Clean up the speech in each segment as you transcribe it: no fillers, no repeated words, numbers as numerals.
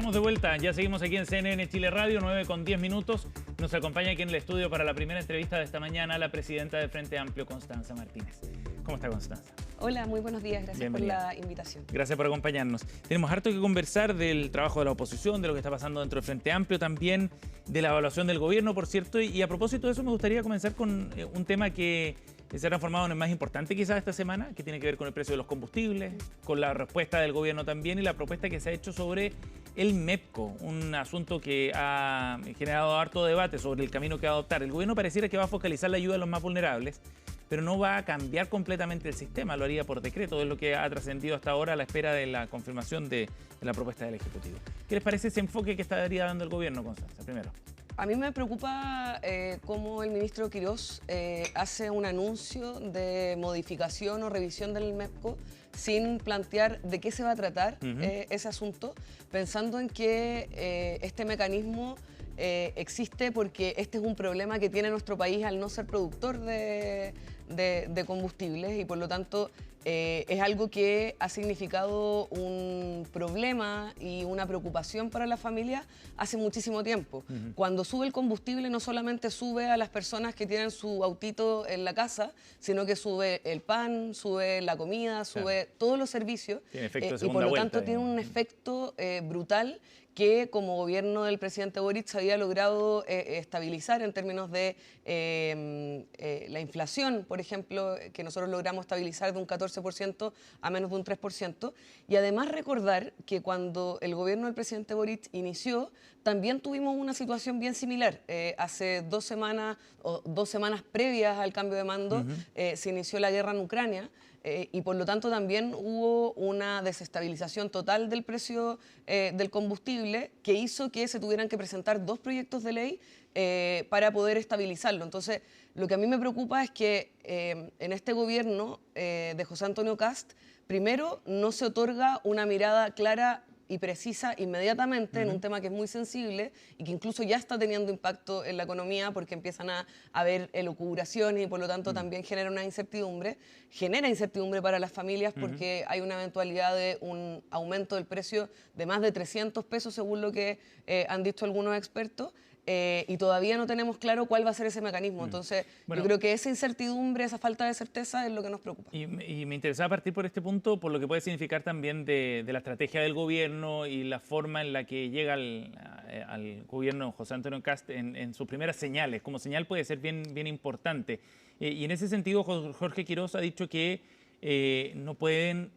Estamos de vuelta, ya seguimos aquí en CNN Chile Radio, 9:10. Nos acompaña aquí en el estudio para la primera entrevista de esta mañana la presidenta del Frente Amplio, Constanza Martínez. ¿Cómo está, Constanza? Hola, muy buenos días, gracias Bienvenida. por la invitación. Gracias por acompañarnos. Tenemos harto que conversar del trabajo de la oposición, de lo que está pasando dentro del Frente Amplio, también de la evaluación del gobierno, por cierto. Y a propósito de eso, me gustaría comenzar con un tema que se ha transformado en el más importante quizás esta semana, que tiene que ver con el precio de los combustibles, con la respuesta del gobierno también y la propuesta que se ha hecho sobre el MEPCO, un asunto que ha generado harto debate sobre el camino que va a adoptar. El gobierno pareciera que va a focalizar la ayuda a los más vulnerables, pero no va a cambiar completamente el sistema, lo haría por decreto, es lo que ha trascendido hasta ahora a la espera de la confirmación de la propuesta del Ejecutivo. ¿Qué les parece ese enfoque que estaría dando el gobierno, Constanza, primero? A mí me preocupa cómo el ministro Quirós hace un anuncio de modificación o revisión del MEPCO sin plantear de qué se va a tratar ese asunto, pensando en que este mecanismo existe porque este es un problema que tiene nuestro país al no ser productor de combustibles y por lo tanto es algo que ha significado un problema y una preocupación para la familia hace muchísimo tiempo. Cuando sube el combustible no solamente sube a las personas que tienen su autito en la casa, sino que sube el pan, sube la comida, sube todos los servicios y por lo tanto tiene un efecto brutal que como gobierno del presidente Boric se había logrado estabilizar en términos de la inflación, por ejemplo, que nosotros logramos estabilizar de un 14% a menos de un 3%. Y además recordar que cuando el gobierno del presidente Boric inició, también tuvimos una situación bien similar. Hace 2 semanas o 2 semanas previas al cambio de mando se inició la guerra en Ucrania. Y por lo tanto también hubo una desestabilización total del precio del combustible que hizo que se tuvieran que presentar 2 proyectos de ley para poder estabilizarlo. Entonces, lo que a mí me preocupa es que en este gobierno de José Antonio Kast, primero, no se otorga una mirada clara y precisa inmediatamente en un tema que es muy sensible y que incluso ya está teniendo impacto en la economía porque empiezan a haber elucubraciones y por lo tanto también genera una incertidumbre. Genera incertidumbre para las familias porque hay una eventualidad de un aumento del precio de más de 300 pesos según lo que han dicho algunos expertos. Y todavía no tenemos claro cuál va a ser ese mecanismo. Entonces, yo creo que esa incertidumbre, esa falta de certeza es lo que nos preocupa. Y me interesaba partir por este punto, por lo que puede significar también de la estrategia del gobierno y la forma en la que llega al gobierno José Antonio Kast en sus primeras señales. Como señal puede ser bien importante. Y en ese sentido, Jorge Quirós ha dicho que no pueden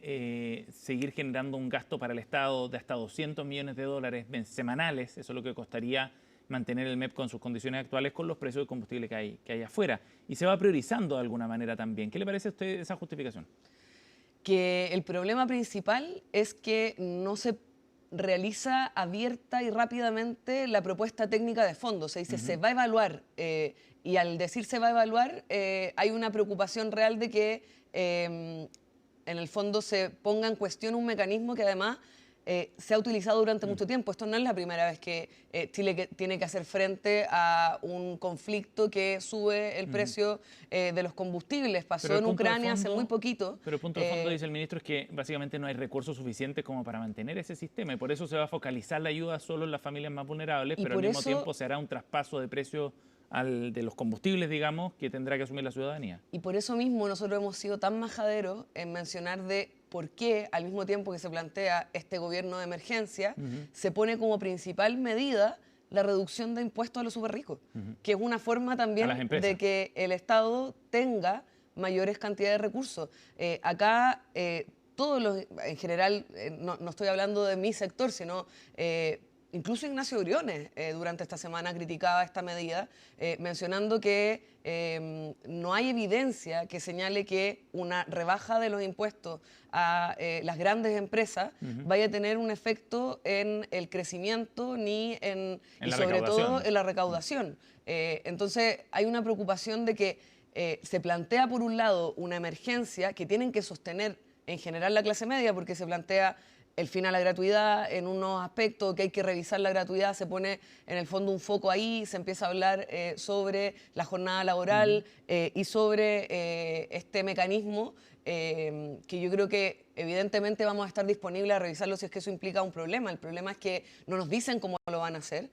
seguir generando un gasto para el Estado de hasta $200 millones semanales. Eso es lo que costaría mantener el MEPCO en sus condiciones actuales con los precios de combustible que hay afuera. Y se va priorizando de alguna manera también. ¿Qué le parece a usted esa justificación? Que el problema principal es que no se realiza abierta y rápidamente la propuesta técnica de fondo. Se dice, se va a evaluar, y al decir se va a evaluar, hay una preocupación real de que en el fondo se ponga en cuestión un mecanismo que además se ha utilizado durante mucho tiempo. Esto no es la primera vez que Chile tiene que hacer frente a un conflicto que sube el precio de los combustibles. Pasó en Ucrania hace muy poquito. Pero el punto de fondo, dice el ministro, es que básicamente no hay recursos suficientes como para mantener ese sistema y por eso se va a focalizar la ayuda solo en las familias más vulnerables, pero al mismo tiempo se hará un traspaso de precio de los combustibles, digamos, que tendrá que asumir la ciudadanía. Y por eso mismo nosotros hemos sido tan majaderos en mencionar de por qué, al mismo tiempo que se plantea este gobierno de emergencia, se pone como principal medida la reducción de impuestos a los superricos, que es una forma también de que el Estado tenga mayores cantidades de recursos. Acá, todos los, en general, no estoy hablando de mi sector, sino incluso Ignacio Briones durante esta semana criticaba esta medida, mencionando que no hay evidencia que señale que una rebaja de los impuestos a las grandes empresas vaya a tener un efecto en el crecimiento ni y sobre todo en la recaudación. Entonces hay una preocupación de que se plantea por un lado una emergencia que tienen que sostener en general la clase media porque se plantea el fin a la gratuidad en unos aspectos, que hay que revisar la gratuidad, se pone en el fondo un foco ahí, se empieza a hablar sobre la jornada laboral y sobre este mecanismo que yo creo que evidentemente vamos a estar disponibles a revisarlo si es que eso implica un problema. El problema es que no nos dicen cómo lo van a hacer,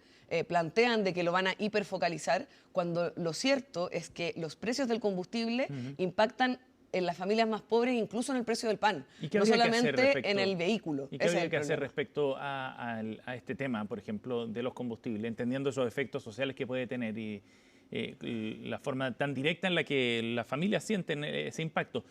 plantean de que lo van a hiperfocalizar, cuando lo cierto es que los precios del combustible impactan en las familias más pobres, incluso en el precio del pan, no solamente en el vehículo. ¿Y qué habría que hacer respecto a este tema, por ejemplo, de los combustibles, entendiendo esos efectos sociales que puede tener y la forma tan directa en la que las familias sienten ese impacto?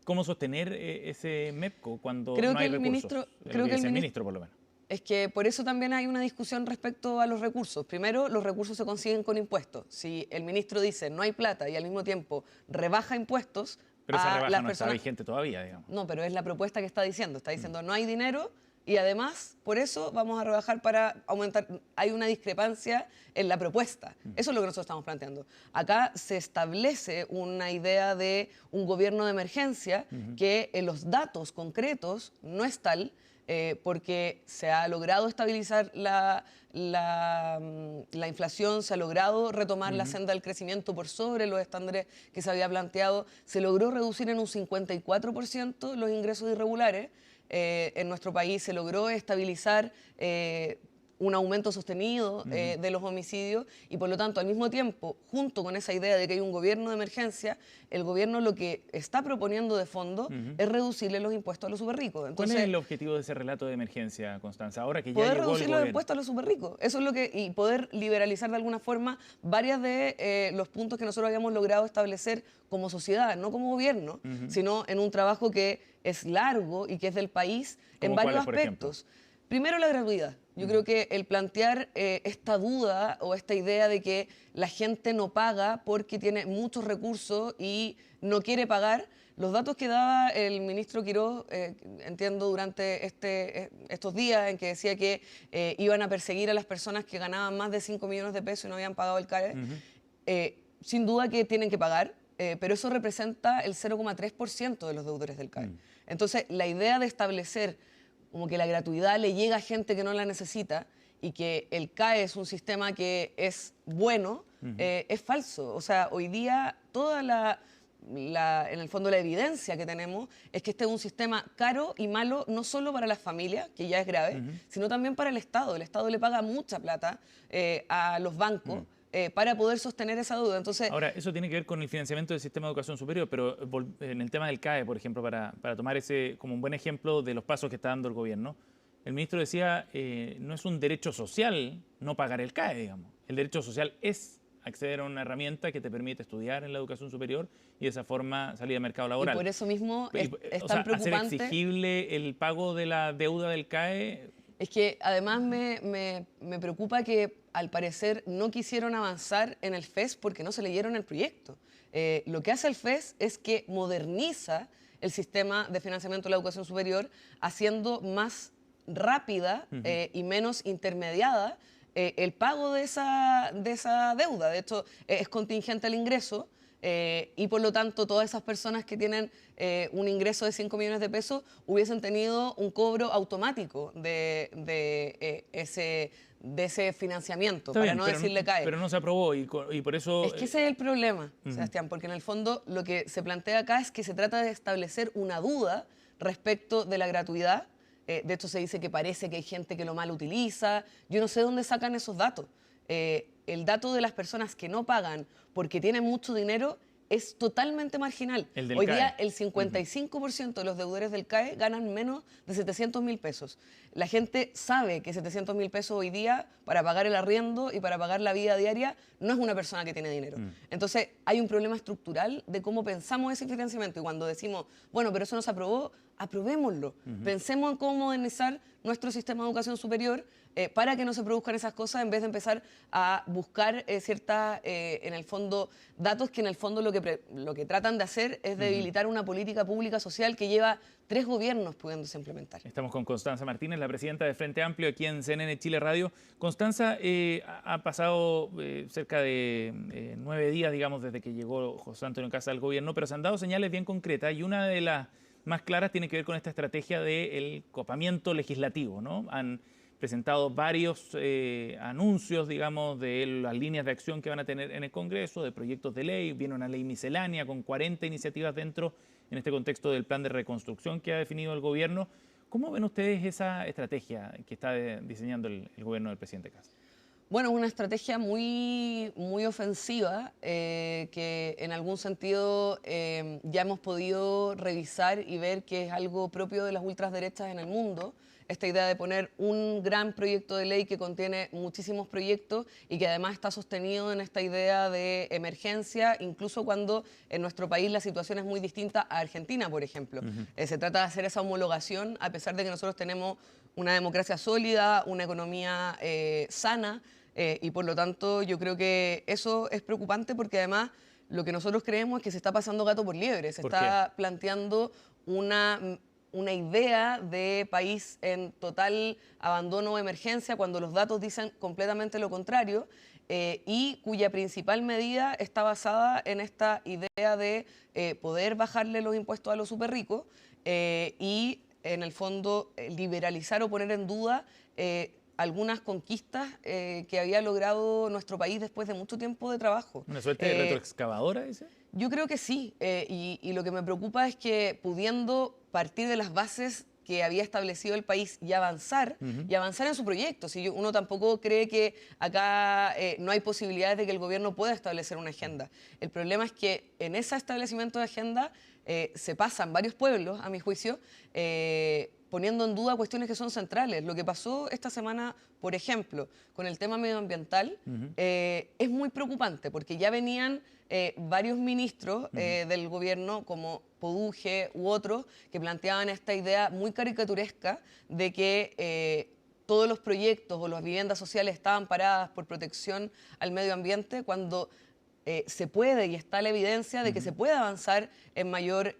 ¿Cómo sostener ese MEPCO cuando no hay recursos? Creo que el ministro, por lo menos. Es que por eso también hay una discusión respecto a los recursos. Primero, los recursos se consiguen con impuestos. Si el ministro dice no hay plata y al mismo tiempo rebaja impuestos, pero esa rebaja no está vigente todavía, digamos. No, pero es la propuesta que está diciendo. Está diciendo no hay dinero y además por eso vamos a rebajar para aumentar. Hay una discrepancia en la propuesta. Eso es lo que nosotros estamos planteando. Acá se establece una idea de un gobierno de emergencia que en los datos concretos no es tal, porque se ha logrado estabilizar la inflación, se ha logrado retomar la senda del crecimiento por sobre los estándares que se había planteado, se logró reducir en un 54% los ingresos irregulares en nuestro país, se logró estabilizar un aumento sostenido de los homicidios y por lo tanto al mismo tiempo, junto con esa idea de que hay un gobierno de emergencia, el gobierno lo que está proponiendo de fondo es reducirle los impuestos a los superricos. Entonces, ¿cuál es el objetivo de ese relato de emergencia, Constanza? Ahora que ya poder llegó reducir los impuestos a los superricos. Eso es lo que, y poder liberalizar de alguna forma varias de los puntos que nosotros habíamos logrado establecer como sociedad, no como gobierno, sino en un trabajo que es largo y que es del país en varios aspectos. Primero, la gratuidad. Yo creo que el plantear esta duda o esta idea de que la gente no paga porque tiene muchos recursos y no quiere pagar, los datos que daba el ministro Quirós, entiendo, durante estos días en que decía que iban a perseguir a las personas que ganaban más de 5 millones de pesos y no habían pagado el CAE, sin duda que tienen que pagar, pero eso representa el 0,3% de los deudores del CAE. Entonces, la idea de establecer como que la gratuidad le llega a gente que no la necesita y que el CAE es un sistema que es bueno, es falso. O sea, hoy día toda en el fondo la evidencia que tenemos es que este es un sistema caro y malo no solo para las familias, que ya es grave, sino también para el Estado. El Estado le paga mucha plata a los bancos para poder sostener esa deuda. Entonces, ahora, eso tiene que ver con el financiamiento del sistema de educación superior, pero en el tema del CAE, por ejemplo, para tomar ese como un buen ejemplo de los pasos que está dando el gobierno, el ministro decía, no es un derecho social no pagar el CAE, digamos. El derecho social es acceder a una herramienta que te permite estudiar en la educación superior y de esa forma salir al mercado laboral. Y por eso mismo es o tan sea, preocupante. ¿hacer exigible el pago de la deuda del CAE? Es que además me preocupa que al parecer no quisieron avanzar en el FES porque no se leyeron el proyecto. Lo que hace el FES es que moderniza el sistema de financiamiento de la educación superior, haciendo más rápida y menos intermediada el pago de esa deuda. De hecho, es contingente al ingreso. Y por lo tanto todas esas personas que tienen un ingreso de 5 millones de pesos hubiesen tenido un cobro automático de ese financiamiento, para no decirle CAE. Pero no se aprobó y por eso... Es que ese es el problema, Sebastián, porque en el fondo lo que se plantea acá es que se trata de establecer una duda respecto de la gratuidad. De hecho se dice que parece que hay gente que lo mal utiliza. Yo no sé dónde sacan esos datos. El dato de las personas que no pagan porque tienen mucho dinero es totalmente marginal. Hoy día el 55% de los deudores del CAE ganan menos de 700.000 pesos. La gente sabe que 700.000 pesos hoy día para pagar el arriendo y para pagar la vida diaria no es una persona que tiene dinero. Entonces hay un problema estructural de cómo pensamos ese financiamiento y cuando decimos, bueno, pero eso no se aprobó, aprobémoslo. Pensemos en cómo modernizar nuestro sistema de educación superior para que no se produzcan esas cosas en vez de empezar a buscar en el fondo, datos que en el fondo lo que tratan de hacer es debilitar una política pública social que lleva 3 gobiernos pudiéndose implementar. Estamos con Constanza Martínez, la presidenta de Frente Amplio, aquí en CNN Chile Radio. Constanza, ha pasado cerca de 9 días, digamos, desde que llegó José Antonio Kast al gobierno, pero se han dado señales bien concretas y una de más claras tienen que ver con esta estrategia del copamiento legislativo, ¿no? Han presentado varios anuncios, digamos, de las líneas de acción que van a tener en el Congreso, de proyectos de ley. Viene una ley miscelánea con 40 iniciativas dentro, en este contexto del plan de reconstrucción que ha definido el gobierno. ¿Cómo ven ustedes esa estrategia que está diseñando el gobierno del presidente Kast? Bueno, es una estrategia muy, muy ofensiva que en algún sentido ya hemos podido revisar y ver que es algo propio de las ultraderechas en el mundo. Esta idea de poner un gran proyecto de ley que contiene muchísimos proyectos y que además está sostenido en esta idea de emergencia, incluso cuando en nuestro país la situación es muy distinta a Argentina, por ejemplo. Se trata de hacer esa homologación a pesar de que nosotros tenemos una democracia sólida, una economía sana, y por lo tanto yo creo que eso es preocupante porque además lo que nosotros creemos es que se está pasando gato por liebre, se está planteando una idea de país en total abandono o emergencia cuando los datos dicen completamente lo contrario y cuya principal medida está basada en esta idea de poder bajarle los impuestos a los súper ricos y en el fondo liberalizar o poner en duda algunas conquistas que había logrado nuestro país después de mucho tiempo de trabajo. ¿Una suerte de retroexcavadora, dice? Yo creo que sí, y lo que me preocupa es que pudiendo partir de las bases que había establecido el país y avanzar en su proyecto. Si uno tampoco cree que acá no hay posibilidades de que el gobierno pueda establecer una agenda. El problema es que en ese establecimiento de agenda se pasan varios pueblos, a mi juicio, poniendo en duda cuestiones que son centrales. Lo que pasó esta semana, por ejemplo, con el tema medioambiental, es muy preocupante porque ya venían varios ministros del gobierno, como Poduje u otros, que planteaban esta idea muy caricaturesca de que todos los proyectos o las viviendas sociales estaban paradas por protección al medio ambiente, cuando se puede y está la evidencia de que se puede avanzar en mayor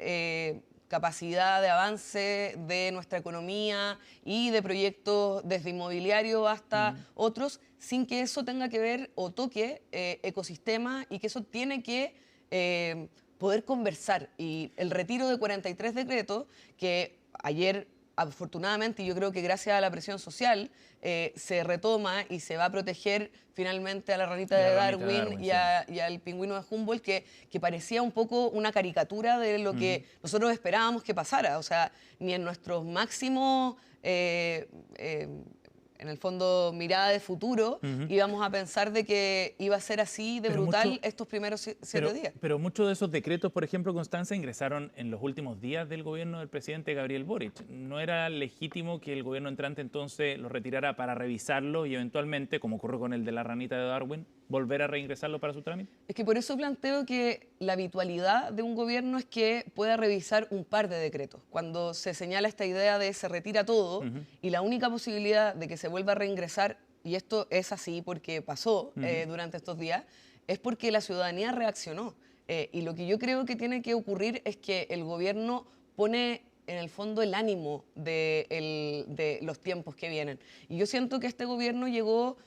capacidad de avance de nuestra economía y de proyectos desde inmobiliario hasta otros, sin que eso tenga que ver o toque ecosistemas y que eso tiene que poder conversar. Y el retiro de 43 decretos, que ayer afortunadamente, y yo creo que gracias a la presión social, se retoma y se va a proteger finalmente a la ranita de Darwin y al pingüino de Humboldt, que parecía un poco una caricatura de lo que nosotros esperábamos que pasara. O sea, ni en nuestros máximos, en el fondo, mirada de futuro, íbamos a pensar de que iba a ser así de brutal estos primeros 7 días. Pero muchos de esos decretos, por ejemplo, Constanza, ingresaron en los últimos días del gobierno del presidente Gabriel Boric. ¿No era legítimo que el gobierno entrante entonces los retirara para revisarlo y eventualmente, como ocurrió con el de la ranita de Darwin, volver a reingresarlo para su trámite? Es que por eso planteo que la habitualidad de un gobierno es que pueda revisar un par de decretos. Cuando se señala esta idea de se retira todo y la única posibilidad de que se vuelva a reingresar, y esto es así porque pasó durante estos días, es porque la ciudadanía reaccionó. Y lo que yo creo que tiene que ocurrir es que el gobierno pone en el fondo el ánimo de los tiempos que vienen. Y yo siento que este gobierno llegó,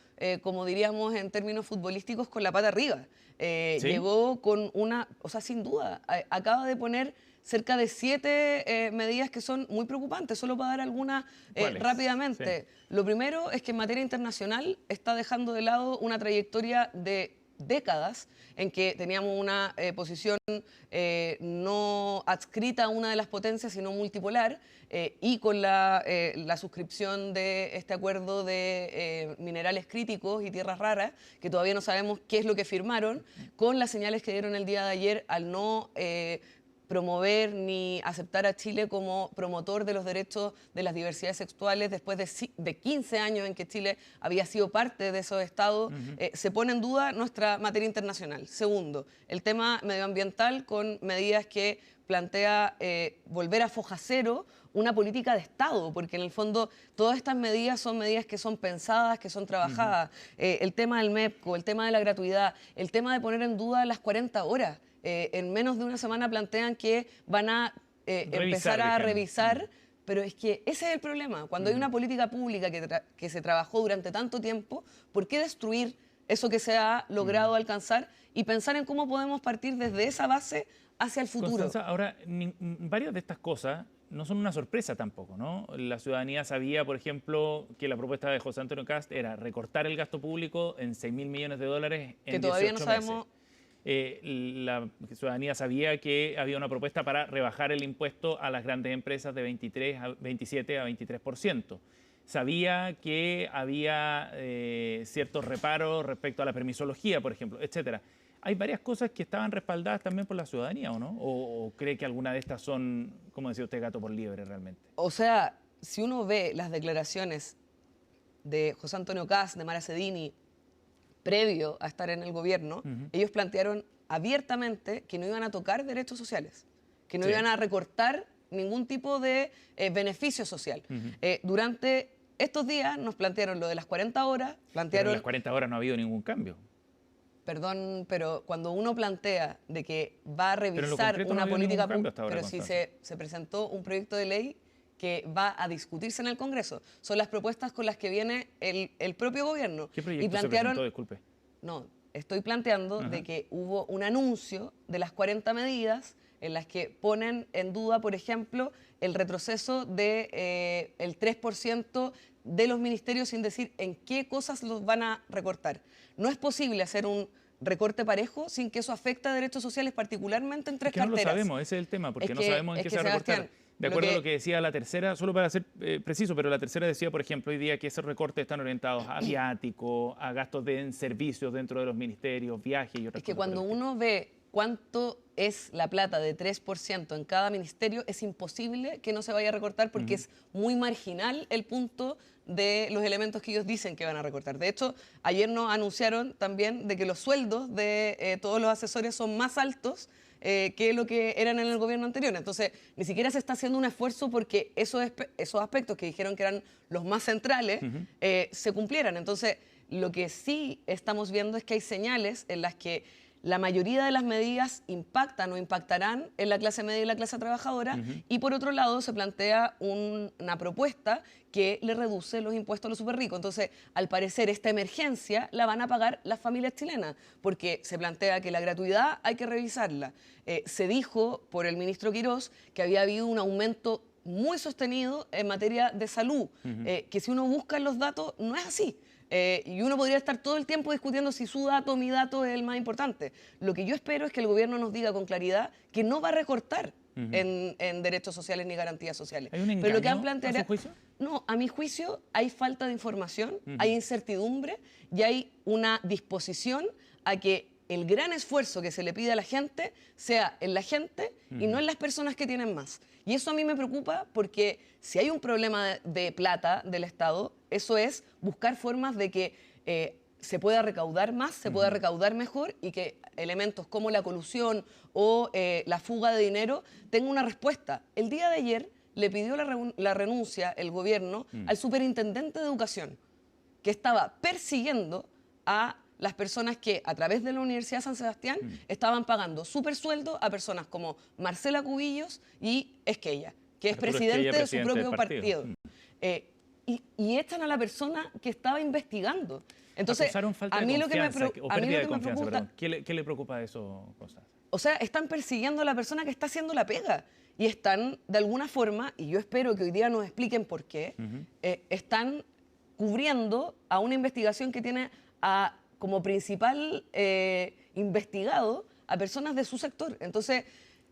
como diríamos en términos futbolísticos, con la pata arriba. ¿Sí? Llegó con o sea, sin duda, acaba de poner cerca de 7 medidas que son muy preocupantes. Solo para dar algunas rápidamente. Sí. Lo primero es que en materia internacional está dejando de lado una trayectoria de décadas en que teníamos una posición no adscrita a una de las potencias, sino multipolar, y con la suscripción de este acuerdo de minerales críticos y tierras raras, que todavía no sabemos qué es lo que firmaron, con las señales que dieron el día de ayer al no promover ni aceptar a Chile como promotor de los derechos de las diversidades sexuales después de 15 años en que Chile había sido parte de esos estados, se pone en duda nuestra materia internacional. Segundo, el tema medioambiental con medidas que plantea volver a foja cero una política de Estado, porque en el fondo todas estas medidas son medidas que son pensadas, que son trabajadas. El tema del MEPCO, el tema de la gratuidad, el tema de poner en duda las 40 horas. En menos de una semana plantean que van a empezar a revisar, pero es que ese es el problema. Cuando hay una política pública que se trabajó durante tanto tiempo, ¿por qué destruir eso que se ha logrado alcanzar y pensar en cómo podemos partir desde esa base hacia el futuro. Constanza, ahora, varias de estas cosas no son una sorpresa tampoco, ¿no? La ciudadanía sabía, por ejemplo, que la propuesta de José Antonio Kast era recortar el gasto público en 6.000 millones de dólares en 18 meses. Que todavía no sabemos. La ciudadanía sabía que había una propuesta para rebajar el impuesto a las grandes empresas de 27 a 23%. Sabía que había ciertos reparos respecto a la permisología, por ejemplo, etcétera. Hay varias cosas que estaban respaldadas también por la ciudadanía, ¿o no? ¿O cree que alguna de estas son, como decía usted, gato por liebre realmente? O sea, si uno ve las declaraciones de José Antonio Kast, de Mara Cedini, previo a estar en el gobierno, ellos plantearon abiertamente que no iban a tocar derechos sociales, que no iban a recortar ningún tipo de beneficio social. Durante estos días nos plantearon lo de las 40 horas, Pero en las 40 horas no ha habido ningún cambio. Perdón, pero cuando uno plantea de que va a revisar una política pública, pero si se presentó un proyecto de ley que va a discutirse en el Congreso, son las propuestas con las que viene el propio gobierno. ¿Qué proyecto se presentó? Disculpe. No, estoy planteando de que hubo un anuncio de las 40 medidas en las que ponen en duda, por ejemplo, el retroceso del 3% de los ministerios sin decir en qué cosas los van a recortar. No es posible hacer un recorte parejo sin que eso afecte a derechos sociales, particularmente en tres carteras. No lo sabemos, ese es el tema, porque no sabemos en qué se va a recortar. De acuerdo a lo que decía la tercera, solo para ser preciso, pero la tercera decía, por ejemplo, hoy día que esos recortes están orientados a viáticos, a gastos en servicios dentro de los ministerios, viajes y otras cosas. Es que cuando uno ve cuánto es la plata de 3% en cada ministerio, es imposible que no se vaya a recortar porque es muy marginal el punto de los elementos que ellos dicen que van a recortar. De hecho, ayer nos anunciaron también de que los sueldos de todos los asesores son más altos que lo que eran en el gobierno anterior. Entonces, ni siquiera se está haciendo un esfuerzo porque esos aspectos que dijeron que eran los más centrales se cumplieran. Entonces, lo que sí estamos viendo es que hay señales en las que la mayoría de las medidas impactan o impactarán en la clase media y la clase trabajadora, y por otro lado se plantea una propuesta que le reduce los impuestos a los súper ricos. Entonces, al parecer, esta emergencia la van a pagar las familias chilenas, porque se plantea que la gratuidad hay que revisarla. Se dijo por el ministro Quirós que había habido un aumento muy sostenido en materia de salud, que si uno busca los datos no es así. Y uno podría estar todo el tiempo discutiendo si su dato o mi dato es el más importante. Lo que yo espero es que el gobierno nos diga con claridad que no va a recortar en derechos sociales ni garantías sociales. ¿Hay un engaño, pero lo que han planteado, a su juicio? No, a mi juicio hay falta de información, hay incertidumbre y hay una disposición a que el gran esfuerzo que se le pide a la gente sea en la gente y no en las personas que tienen más. Y eso a mí me preocupa porque si hay un problema de plata del Estado, eso es buscar formas de que se pueda recaudar más, se pueda recaudar mejor y que elementos como la colusión o la fuga de dinero tengan una respuesta. El día de ayer le pidió la renuncia el gobierno al superintendente de educación, que estaba persiguiendo a las personas que a través de la Universidad de San Sebastián estaban pagando supersueldo a personas como Marcela Cubillos y Esquella, que es presidente de su propio partido. Y echan a la persona que estaba investigando. Entonces, falta a mí de lo que me preocupa... ¿Qué le preocupa de eso, Constanza? O sea, están persiguiendo a la persona que está haciendo la pega y están, de alguna forma, y yo espero que hoy día nos expliquen por qué, están cubriendo a una investigación que tiene como principal investigado a personas de su sector. Entonces,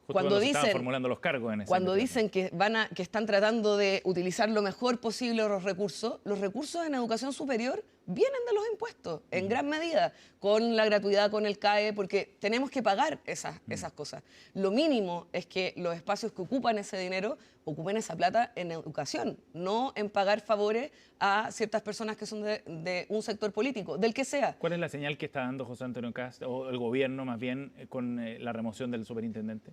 cuando dicen, formulando los cargos en ese cuando dicen que están tratando de utilizar lo mejor posible los recursos en educación superior vienen de los impuestos, en gran medida, con la gratuidad, con el CAE, porque tenemos que pagar esas cosas. Lo mínimo es que los espacios que ocupan ese dinero ocupen esa plata en educación, no en pagar favores a ciertas personas que son de un sector político, del que sea. ¿Cuál es la señal que está dando José Antonio Kast, o el gobierno más bien, con la remoción del superintendente?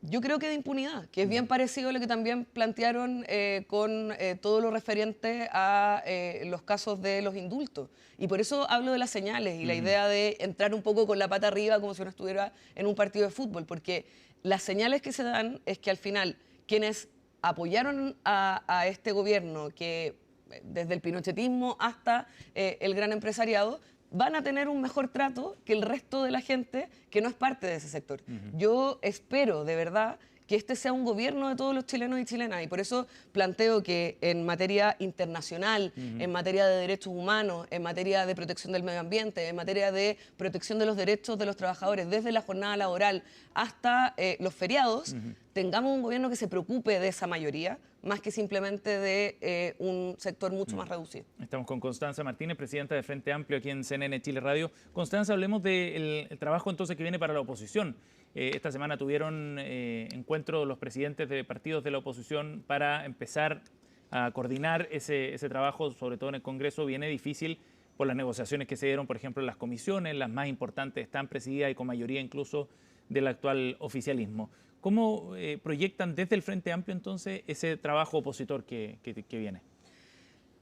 Yo creo que de impunidad, que es bien parecido a lo que también plantearon con todo lo referente a los casos de los indultos. Y por eso hablo de las señales y la idea de entrar un poco con la pata arriba como si uno estuviera en un partido de fútbol, porque las señales que se dan es que al final quienes apoyaron a este gobierno, que desde el pinochetismo hasta el gran empresariado, van a tener un mejor trato que el resto de la gente que no es parte de ese sector. Yo espero, de verdad, que este sea un gobierno de todos los chilenos y chilenas, y por eso planteo que en materia internacional, en materia de derechos humanos, en materia de protección del medio ambiente, en materia de protección de los derechos de los trabajadores, desde la jornada laboral hasta los feriados, tengamos un gobierno que se preocupe de esa mayoría, más que simplemente de un sector mucho más reducido. Estamos con Constanza Martínez, presidenta de Frente Amplio aquí en CNN Chile Radio. Constanza, hablemos del trabajo entonces que viene para la oposición. Esta semana tuvieron encuentros los presidentes de partidos de la oposición para empezar a coordinar ese trabajo, sobre todo en el Congreso. Viene difícil por las negociaciones que se dieron, por ejemplo, en las comisiones, las más importantes están presididas y con mayoría incluso del actual oficialismo. ¿Cómo proyectan desde el Frente Amplio entonces ese trabajo opositor que viene?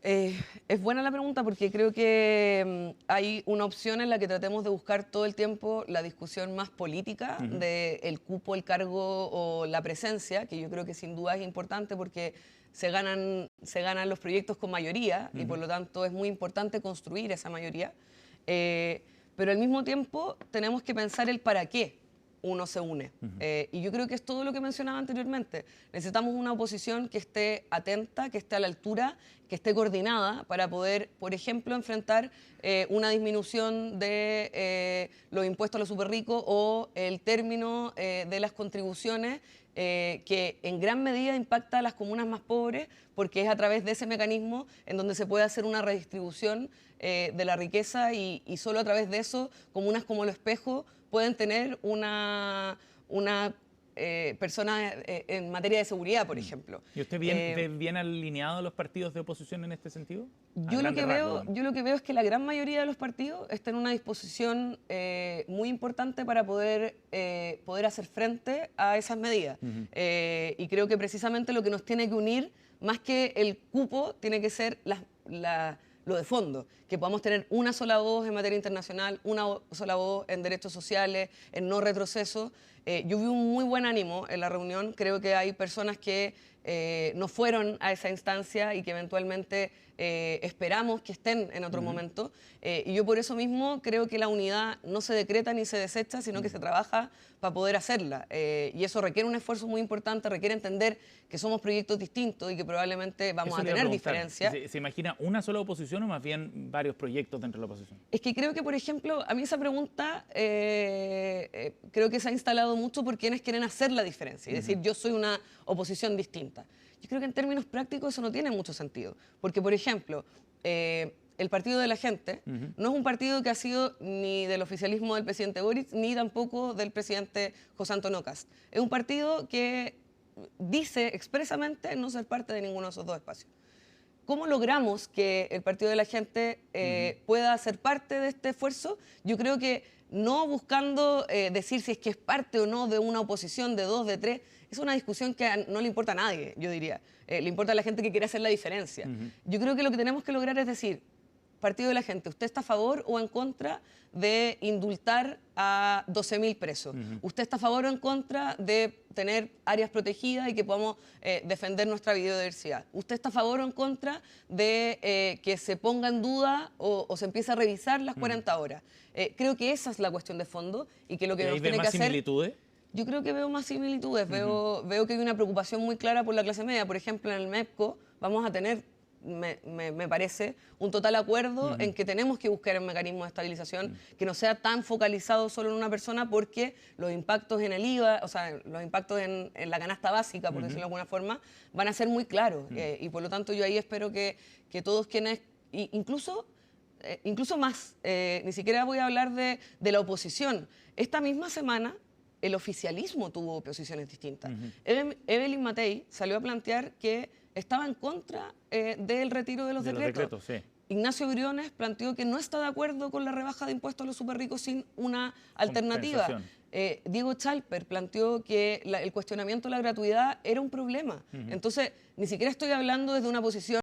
Es buena la pregunta porque creo que hay una opción en la que tratemos de buscar todo el tiempo la discusión más política del cupo, el cargo o la presencia, que yo creo que sin duda es importante porque se ganan los proyectos con mayoría y por lo tanto es muy importante construir esa mayoría. Pero al mismo tiempo tenemos que pensar el para qué uno se une. Y yo creo que es todo lo que mencionaba anteriormente. Necesitamos una oposición que esté atenta, que esté a la altura, que esté coordinada para poder, por ejemplo, enfrentar una disminución de los impuestos a los superricos o el término de las contribuciones que en gran medida impacta a las comunas más pobres porque es a través de ese mecanismo en donde se puede hacer una redistribución de la riqueza y solo a través de eso comunas como Lo Espejo pueden tener una persona en materia de seguridad, por ejemplo. ¿Y usted ve bien alineado a los partidos de oposición en este sentido? Yo lo que veo es que la gran mayoría de los partidos está en una disposición muy importante para poder hacer frente a esas medidas. Y creo que precisamente lo que nos tiene que unir, más que el cupo, tiene que ser lo de fondo, que podamos tener una sola voz en materia internacional, una sola voz en derechos sociales, en no retroceso. Yo vi un muy buen ánimo en la reunión, creo que hay personas que no fueron a esa instancia y que eventualmente esperamos que estén en otro momento. Y yo por eso mismo creo que la unidad no se decreta ni se desecha, sino que se trabaja para poder hacerla. Y eso requiere un esfuerzo muy importante, requiere entender que somos proyectos distintos y que probablemente vamos a tener diferencias. ¿Se imagina una sola oposición o más bien varios proyectos dentro de la oposición? Es que creo que, por ejemplo, a mí esa pregunta creo que se ha instalado mucho por quienes quieren hacer la diferencia. Es decir, yo soy una oposición distinta. Yo creo que en términos prácticos eso no tiene mucho sentido. Porque, por ejemplo, el Partido de la Gente no es un partido que ha sido ni del oficialismo del presidente Boric, ni tampoco del presidente José Antonio Kast. Es un partido que dice expresamente no ser parte de ninguno de esos dos espacios. ¿Cómo logramos que el Partido de la Gente pueda ser parte de este esfuerzo? Yo creo que no buscando decir si es que es parte o no de una oposición de 2, de 3, es una discusión que no le importa a nadie, yo diría. Le importa a la gente que quiere hacer la diferencia. Yo creo que lo que tenemos que lograr es decir, Partido de la Gente, ¿usted está a favor o en contra de indultar a 12.000 presos? ¿Usted está a favor o en contra de tener áreas protegidas y que podamos defender nuestra biodiversidad? ¿Usted está a favor o en contra de que se ponga en duda o se empiece a revisar las 40 horas? Creo que esa es la cuestión de fondo y que lo que nos tiene que hacer... ¿Similitudes? Yo creo que veo más similitudes, veo que hay una preocupación muy clara por la clase media. Por ejemplo, en el MEPCO vamos a tener, me parece, un total acuerdo en que tenemos que buscar un mecanismo de estabilización que no sea tan focalizado solo en una persona porque los impactos en el IVA, o sea, los impactos en la canasta básica, por decirlo de alguna forma, van a ser muy claros. Y por lo tanto yo ahí espero que todos quienes, incluso más, ni siquiera voy a hablar de la oposición. Esta misma semana el oficialismo tuvo posiciones distintas. Evelyn Matei salió a plantear que estaba en contra del retiro de los decretos. Sí. Ignacio Briones planteó que no está de acuerdo con la rebaja de impuestos a los superricos sin una alternativa. Diego Chalper planteó que el cuestionamiento de la gratuidad era un problema. Entonces, ni siquiera estoy hablando desde una posición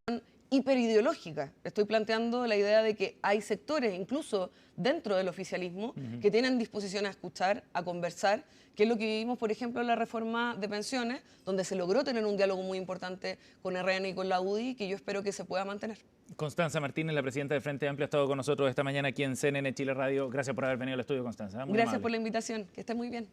hiperideológica. Estoy planteando la idea de que hay sectores, incluso dentro del oficialismo, que tienen disposición a escuchar, a conversar, que es lo que vivimos, por ejemplo, en la reforma de pensiones, donde se logró tener un diálogo muy importante con RN y con la UDI, que yo espero que se pueda mantener. Constanza Martínez, la presidenta del Frente Amplio, ha estado con nosotros esta mañana aquí en CNN Chile Radio. Gracias por haber venido al estudio, Constanza. Muy Gracias amable. por la invitación. Que esté muy bien.